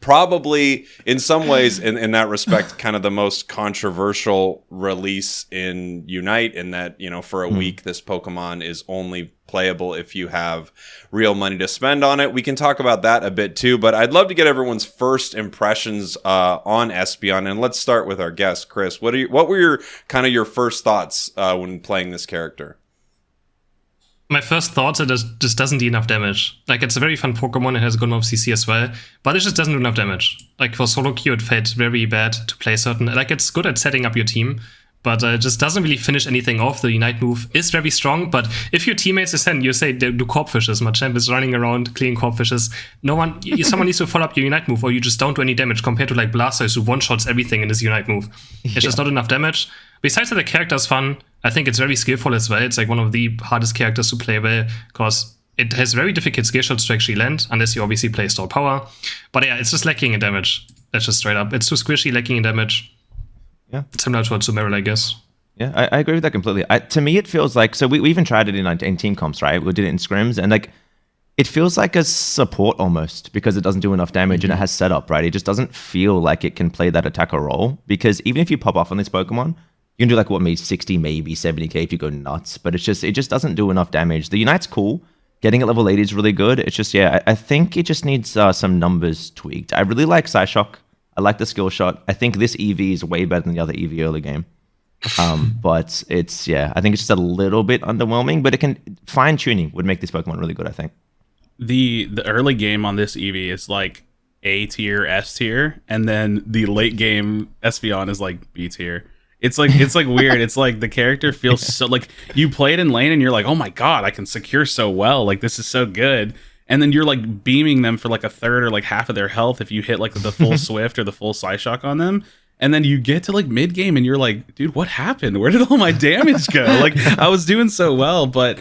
probably in some ways in that respect kind of the most controversial release in Unite, in that, you know, for a week this Pokemon is only playable if you have real money to spend on it. We can talk about that a bit too, but I'd love to get everyone's first impressions on Espeon, and let's start with our guest, Chris. What were your first thoughts when playing this character? My first thoughts are just doesn't do enough damage. Like, it's a very fun Pokemon, it has a good amount of CC as well, but it just doesn't do enough damage. Like, for solo queue, it felt very bad to play certain... Like, it's good at setting up your team, but it just doesn't really finish anything off. The Unite move is very strong, but if your teammates ascend, you say, do corp fishes. Machamp is running around clearing corp fishes. Someone needs to follow up your Unite move, or you just don't do any damage, compared to, like, Blastoise, who one-shots everything in his Unite move. It's just not enough damage. Besides that, the character is fun. I think it's very skillful as well. It's like one of the hardest characters to play well, because it has very difficult skill shots to actually land, unless you obviously play Stored Power. But yeah, it's just lacking in damage. That's just straight up. It's too squishy, lacking in damage. Yeah. Similar to Sumeru, I guess. Yeah, I agree with that completely. To me, it feels like... So we even tried it in team comps, right? We did it in scrims, and like it feels like a support almost, because it doesn't do enough damage and it has setup, right? It just doesn't feel like it can play that attacker role, because even if you pop off on this Pokemon, you can do like, maybe 60, maybe 70k if you go nuts, but it just doesn't do enough damage. The Unite's cool. Getting at level 80 is really good. It's just, I think it just needs some numbers tweaked. I really like Psyshock. I like the skill shot. I think this EV is way better than the other EV early game. But it's, I think it's just a little bit underwhelming, but fine tuning would make this Pokemon really good, I think. The early game on this EV is like A tier, S tier, and then the late game Espeon is like B tier. It's like weird. It's like the character feels so, like, you play it in lane and you're like, oh my god, I can secure so well. Like, this is so good. And then you're like beaming them for like a third or like half of their health if you hit like the full Swift or the full Psyshock on them. And then you get to like mid game and you're like, dude, what happened? Where did all my damage go? Like, I was doing so well, but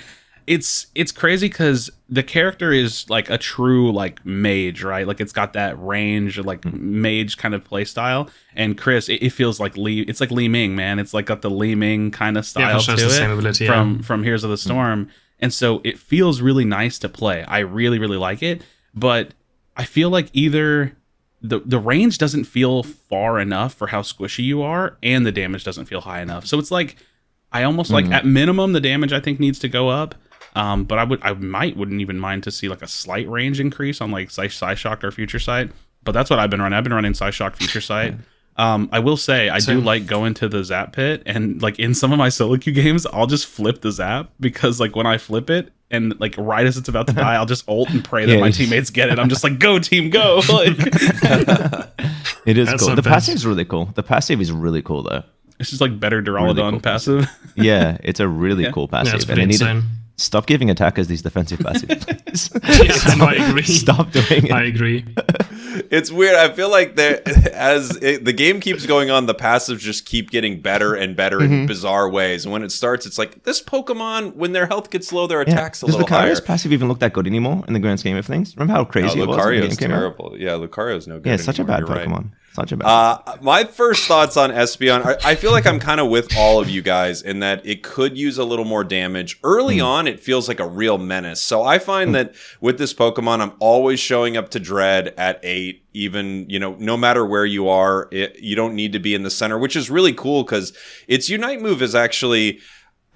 it's crazy because the character is like a true like mage, right? Like, it's got that range, like mage kind of play style. And Chris, it feels like it's like Li Ming, man. It's like got the Li Ming kind of style to it from Heroes of the Storm. And so it feels really nice to play. I really, really like it. But I feel like either the range doesn't feel far enough for how squishy you are, and the damage doesn't feel high enough. So it's like, I almost like, at minimum, the damage I think needs to go up. But I wouldn't even mind to see like a slight range increase on like Psyshock or Future Sight. But that's what I've been running. I've been running Psyshock, Future Sight. I will say I do like going to the Zap Pit, and like in some of my solo queue games, I'll just flip the Zap, because like when I flip it and like right as it's about to die, I'll just ult and pray that my teammates get it. I'm just like, go team, go! Like, it is cool. The passive is really cool. The passive is really cool though. It's just like better Duraludon really cool passive. Yeah, it's a really cool passive. Yeah, it's pretty insane. Stop giving attackers these defensive passives, please. Yes, I agree. Stop doing it. I agree. It's weird. I feel like the game keeps going on, the passives just keep getting better and better in bizarre ways. And when it starts, it's like, this Pokemon, when their health gets low, their attack's a little higher. Does Lucario's passive even look that good anymore in the grand scheme of things? Remember how crazy it was? Lucario's terrible. Yeah, Lucario's no good. Yeah, such anymore. a bad Pokemon. Right. Such a bad. My first thoughts on Espeon, I feel like I'm kind of with all of you guys in that it could use a little more damage. Early on, it feels like a real menace. So I find that with this Pokemon, I'm always showing up to Dread at 8. Even, no matter where you are, you don't need to be in the center, which is really cool because its Unite move is actually,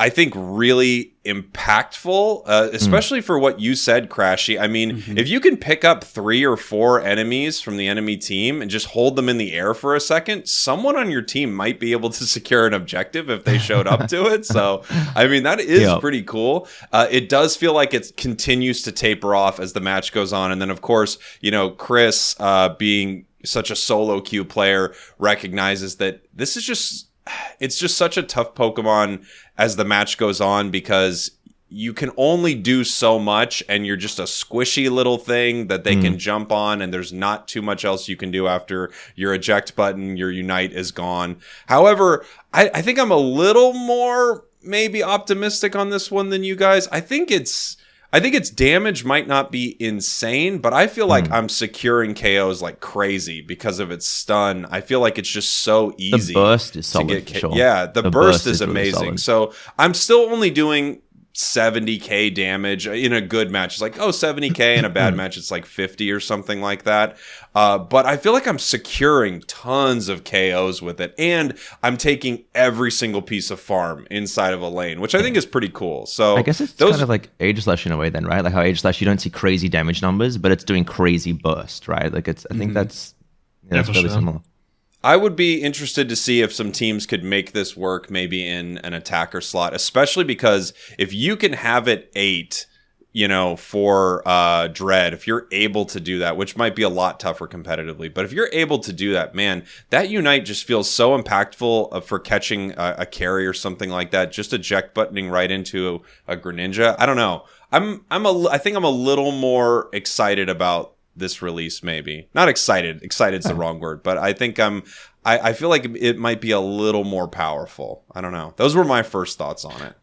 I think, really impactful, especially for what you said, Crashy. I mean, if you can pick up 3 or 4 enemies from the enemy team and just hold them in the air for a second, someone on your team might be able to secure an objective if they showed up to it. So, I mean, that is pretty cool. It does feel like it continues to taper off as the match goes on. And then, of course, Chris, being such a solo queue player, recognizes that this is it's just such a tough Pokemon as the match goes on, because you can only do so much and you're just a squishy little thing that they can jump on, and there's not too much else you can do after your eject button, your Unite is gone. However, I think I'm a little more maybe optimistic on this one than you guys. I think its damage might not be insane, but I feel like I'm securing KOs like crazy because of its stun. I feel like it's just so easy. The burst is solid, to get sure. Yeah, the burst is amazing. Really, so I'm still only doing 70k damage in a good match. It's like, oh, 70k in a bad match, it's like 50 or something like that. But I feel like I'm securing tons of KOs with it, and I'm taking every single piece of farm inside of a lane, which I think is pretty cool. So I guess it's kind of like Aegislash in a way then, right? Like how Aegislash, you don't see crazy damage numbers, but it's doing crazy burst, right? Like I think that's fairly similar. I would be interested to see if some teams could make this work maybe in an attacker slot, especially because if you can have it 8, for Dread, if you're able to do that, which might be a lot tougher competitively, but if you're able to do that, man, that Unite just feels so impactful for catching a carry or something like that, just eject buttoning right into a Greninja. I don't know. I think I'm a little more excited about this release, maybe. Not excited. Excited's the wrong word, but I think I feel like it might be a little more powerful. I don't know. Those were my first thoughts on it.